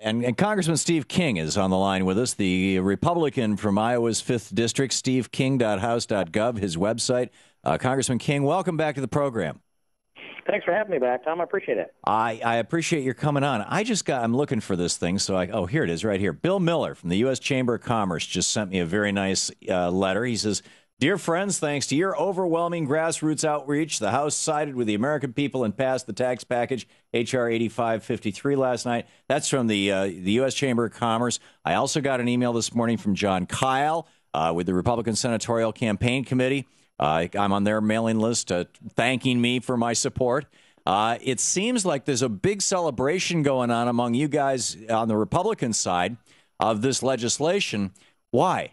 And Congressman Steve King is on the line with us, the Republican from Iowa's 5th District, steveking.house.gov, his website. Congressman King, welcome back to the program. Thanks for having me back, Tom. I appreciate it. I appreciate your coming on. I'm looking for this thing, so here it is right here. Bill Miller from the U.S. Chamber of Commerce just sent me a very nice letter. He says, "Dear friends, thanks to your overwhelming grassroots outreach, the House sided with the American people and passed the tax package, H.R. 8553, last night." That's from the U.S. Chamber of Commerce. I also got an email this morning from John Kyle with the Republican Senatorial Campaign Committee. I'm on their mailing list thanking me for my support. It seems like there's a big celebration going on among you guys on the Republican side of this legislation. Why?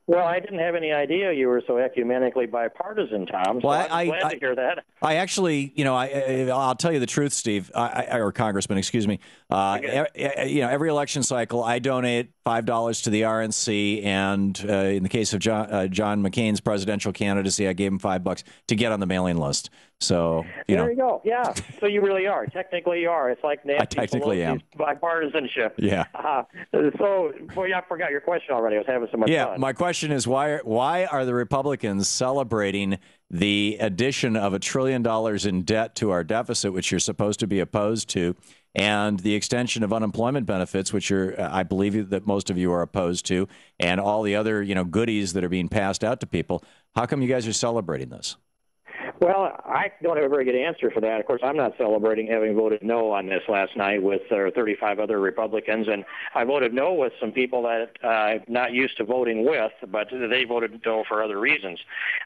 Well, I didn't have any idea you were so ecumenically bipartisan, Tom. So Well, I'm glad to hear that. I actually, I'll tell you the truth, Steve, or Congressman, excuse me. Every election cycle, I donate $5 to the RNC, and in the case of John McCain's presidential candidacy, I gave him $5 to get on the mailing list. So there you go. Yeah. So you really are. Technically, you are. It's like Nancy Pelosi's bipartisanship. Yeah. So, boy, I forgot your question already. I was having so much fun. Yeah. My question is why are the Republicans celebrating the addition of $1 trillion in debt to our deficit, which you're supposed to be opposed to, and the extension of unemployment benefits, which I believe that most of you are opposed to, and all the other goodies that are being passed out to people? How come you guys are celebrating this? Well, I don't have a very good answer for that. Of course, I'm not celebrating having voted no on this last night with 35 other Republicans, and I voted no with some people that I'm not used to voting with, but they voted no for other reasons.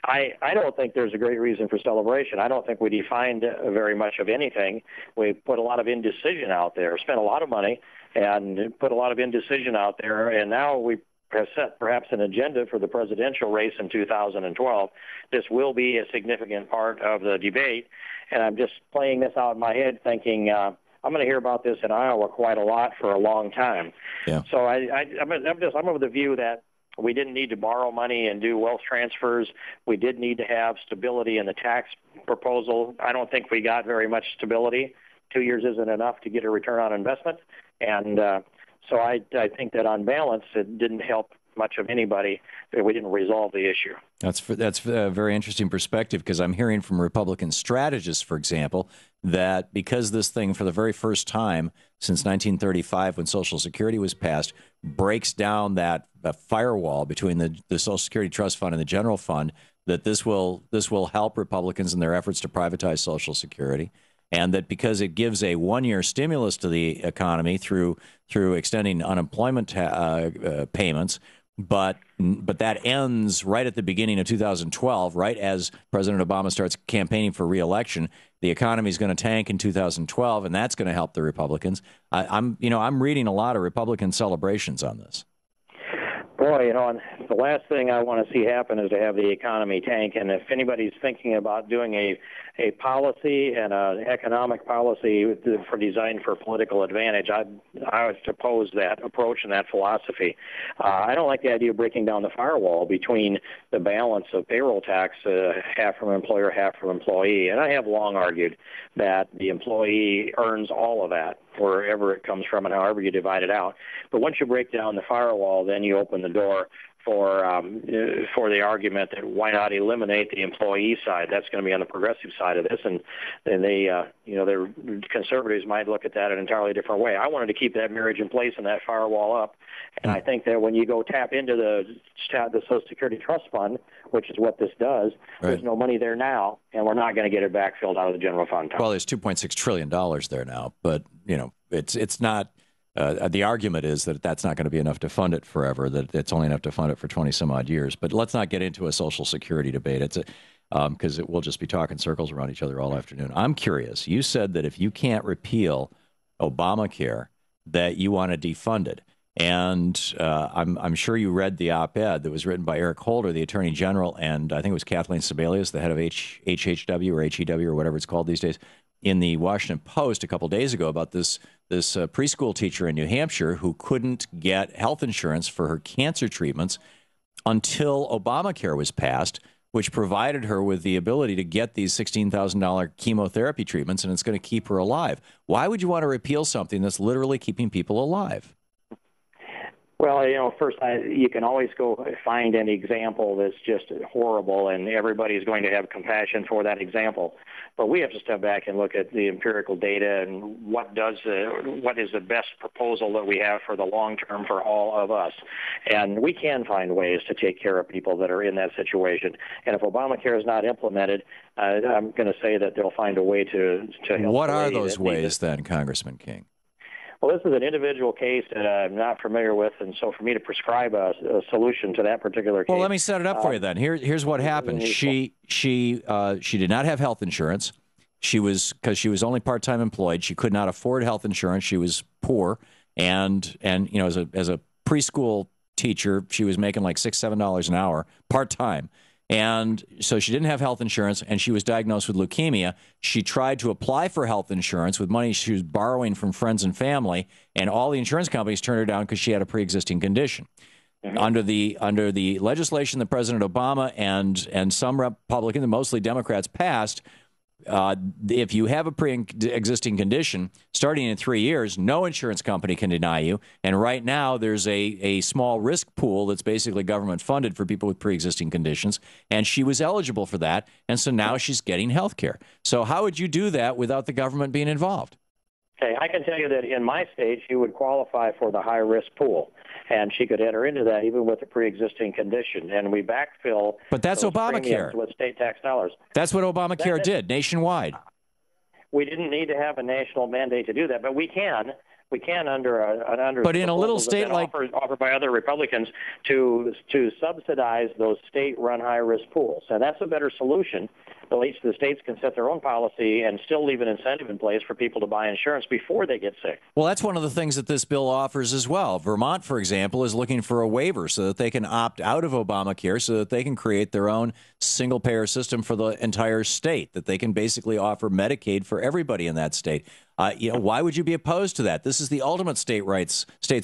I don't think there's a great reason for celebration. I don't think we defined very much of anything. We put a lot of indecision out there, spent a lot of money, and put a lot of indecision out there, and now we have set perhaps an agenda for the presidential race in 2012. This will be a significant part of the debate, and I'm just playing this out in my head thinking I'm going to hear about this in Iowa quite a lot for a long time. Yeah. So I'm of the view that we didn't need to borrow money and do wealth transfers. We did need to have stability in the tax proposal. I don't think we got very much stability. 2 years isn't enough to get a return on investment, and so I think that on balance, it didn't help much of anybody that we didn't resolve the issue. That's a very interesting perspective, because I'm hearing from Republican strategists, for example, that because this thing, for the very first time since 1935, when Social Security was passed, breaks down that firewall between the Social Security Trust Fund and the general fund, that this will help Republicans in their efforts to privatize Social Security. And that because it gives a one-year stimulus to the economy through extending unemployment payments, but that ends right at the beginning of 2012, right as President Obama starts campaigning for re-election. The economy is going to tank in 2012, and that's going to help the Republicans. I'm reading a lot of Republican celebrations on this. Boy, and the last thing I want to see happen is to have the economy tank. And if anybody's thinking about doing a policy and an economic policy designed for political advantage, I would oppose that approach and that philosophy. I don't like the idea of breaking down the firewall between the balance of payroll tax, half from employer, half from employee. And I have long argued that the employee earns all of that, wherever it comes from and however you divide it out. But once you break down the firewall, then you open the door for the argument that why not eliminate the employee side? That's going to be on the progressive side of this, and the conservatives might look at that an entirely different way. I wanted to keep that marriage in place and that firewall up, and I think that when you go tap into the Social Security Trust Fund, which is what this does, right, there's no money there now, and we're not going to get it backfilled out of the general fund. Well, there's $2.6 trillion there now, but it's not. The argument is that that's not going to be enough to fund it forever, that it's only enough to fund it for 20 some odd years. But let's not get into a Social Security debate. Because we'll just be talking circles around each other all afternoon. I'm curious. You said that if you can't repeal Obamacare, that you want to defund it. And I'm sure you read the op-ed that was written by Eric Holder, the Attorney General, and I think it was Kathleen Sebelius, the head of HHW or HEW or whatever it's called these days, in the Washington Post a couple days ago about this preschool teacher in New Hampshire who couldn't get health insurance for her cancer treatments until Obamacare was passed, which provided her with the ability to get these $16,000 chemotherapy treatments, and it's going to keep her alive. Why would you want to repeal something that's literally keeping people alive? Well, first, you can always go find an example that's just horrible, and everybody's going to have compassion for that example. But we have to step back and look at the empirical data and what is the best proposal that we have for the long term for all of us. And we can find ways to take care of people that are in that situation. And if Obamacare is not implemented, I'm going to say that they'll find a way to help. What are those ways then, Congressman King? Well, this is an individual case that I'm not familiar with, and so for me to prescribe a solution to that particular case. Well, let me set it up for you then. Here's what happened. She did not have health insurance. Because she was only part-time employed. She could not afford health insurance. She was poor, and as a preschool teacher, she was making like $6-7 an hour part-time. And so she didn't have health insurance, and she was diagnosed with leukemia. She tried to apply for health insurance with money she was borrowing from friends and family, and all the insurance companies turned her down because she had a pre-existing condition. Mm-hmm. Under the legislation that President Obama and some Republicans, mostly Democrats, passed, if you have a pre-existing condition, starting in 3 years, no insurance company can deny you. And right now, there's a small risk pool that's basically government funded for people with pre-existing conditions. And she was eligible for that. And so now she's getting health care. So how would you do that without the government being involved? Okay, I can tell you that in my state, she would qualify for the high-risk pool, and she could enter into that even with a pre-existing condition. And we backfill. But that's Obamacare with state tax dollars. That's what Obamacare did nationwide. We didn't need to have a national mandate to do that, but we can. We can under. But in a little state like offered by other Republicans to subsidize those state-run high-risk pools, and that's a better solution. At least the states can set their own policy and still leave an incentive in place for people to buy insurance before they get sick. Well, that's one of the things that this bill offers as well. Vermont, for example, is looking for a waiver so that they can opt out of Obamacare so that they can create their own single-payer system for the entire state, that they can basically offer Medicaid for everybody in that state. Why would you be opposed to that? This is the ultimate states'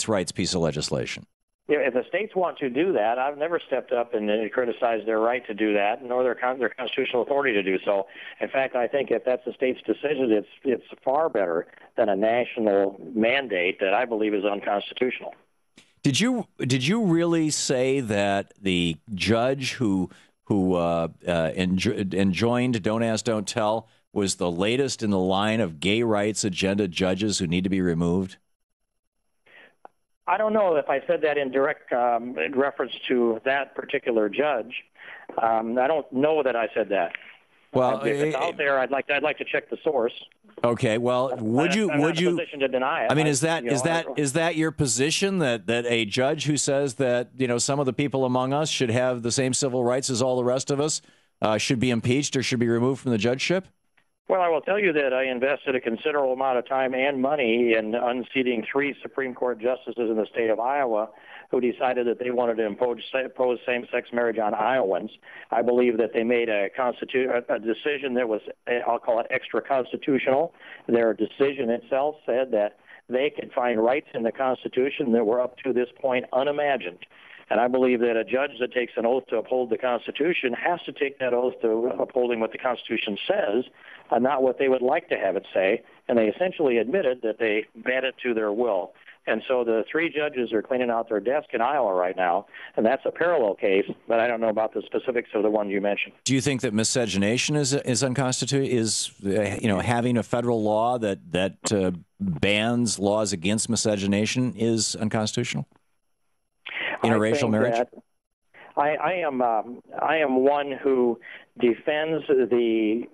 rights piece of legislation. Yeah, if the states want to do that, I've never stepped up and criticized their right to do that, nor their constitutional authority to do so. In fact, I think if that's the state's decision, it's far better than a national mandate that I believe is unconstitutional. Did you really say that the judge who enjoined Don't Ask, Don't Tell was the latest in the line of gay rights agenda judges who need to be removed? I don't know if I said that in direct reference to that particular judge. I don't know that I said that. Well, if it's out there, I'd like to check the source. Okay. Well, would you? I'm not in a position to deny it. I mean, is that your position that a judge who says that some of the people among us should have the same civil rights as all the rest of us should be impeached or should be removed from the judgeship? Well, I will tell you that I invested a considerable amount of time and money in unseating 3 Supreme Court justices in the state of Iowa who decided that they wanted to impose same-sex marriage on Iowans. I believe that they made a decision that was, I'll call it, extra-constitutional. Their decision itself said that they could find rights in the Constitution that were up to this point unimagined. And I believe that a judge that takes an oath to uphold the Constitution has to take that oath to upholding what the Constitution says, and not what they would like to have it say. And they essentially admitted that they bent it to their will. And so the 3 judges are cleaning out their desk in Iowa right now, and that's a parallel case, but I don't know about the specifics of the one you mentioned. Do you think that miscegenation is unconstitutional? Is having a federal law that bans laws against miscegenation is unconstitutional? Interracial marriage? I am one who defends the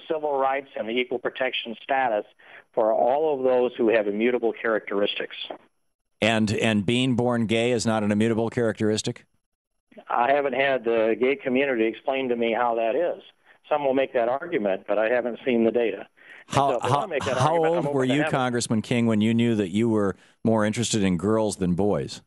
civil rights and the equal protection status for all of those who have immutable characteristics. And being born gay is not an immutable characteristic? I haven't had the gay community explain to me how that is. Some will make that argument, but I haven't seen the data. How old were you, Congressman King, when you knew that you were more interested in girls than boys?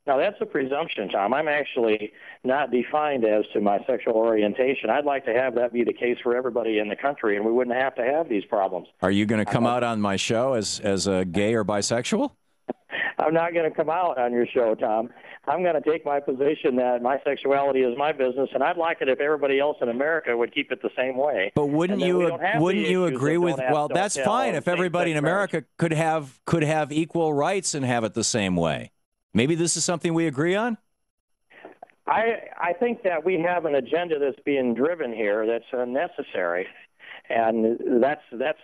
Now, that's a presumption, Tom. I'm actually not defined as to my sexual orientation. I'd like to have that be the case for everybody in the country, and we wouldn't have to have these problems. Are you going to come out on my show as a gay or bisexual? I'm not going to come out on your show, Tom. I'm going to take my position that my sexuality is my business, and I'd like it if everybody else in America would keep it the same way. But wouldn't you agree with? Well, that's fine if everybody in America could have equal rights and have it the same way. Maybe this is something we agree on. I think that we have an agenda that's being driven here that's unnecessary. And that's this.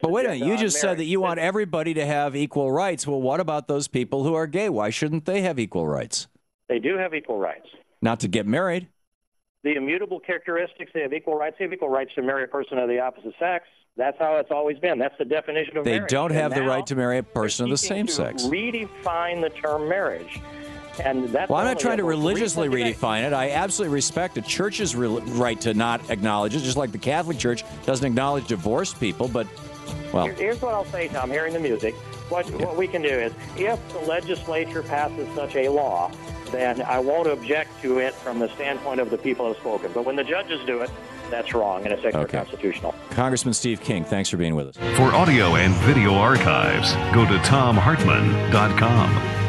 But wait a minute, you just said that you want everybody to have equal rights. Well, what about those people who are gay? Why shouldn't they have equal rights? They do have equal rights. Not to get married. The immutable characteristics, they have equal rights. They have equal rights to marry a person of the opposite sex. That's how it's always been. That's the definition of marriage. They don't have the right to marry a person of the same sex. Redefine the term marriage. And that's well, I'm not trying to religiously redefine it. I absolutely respect the church's right to not acknowledge it, just like the Catholic Church doesn't acknowledge divorced people. But, well. Here's what I'll say, Tom, hearing the music. What we can do is, if the legislature passes such a law, then I won't object to it from the standpoint of the people who have spoken. But when the judges do it, that's wrong, and it's extra-constitutional. Congressman Steve King, thanks for being with us. For audio and video archives, go to thomhartmann.com.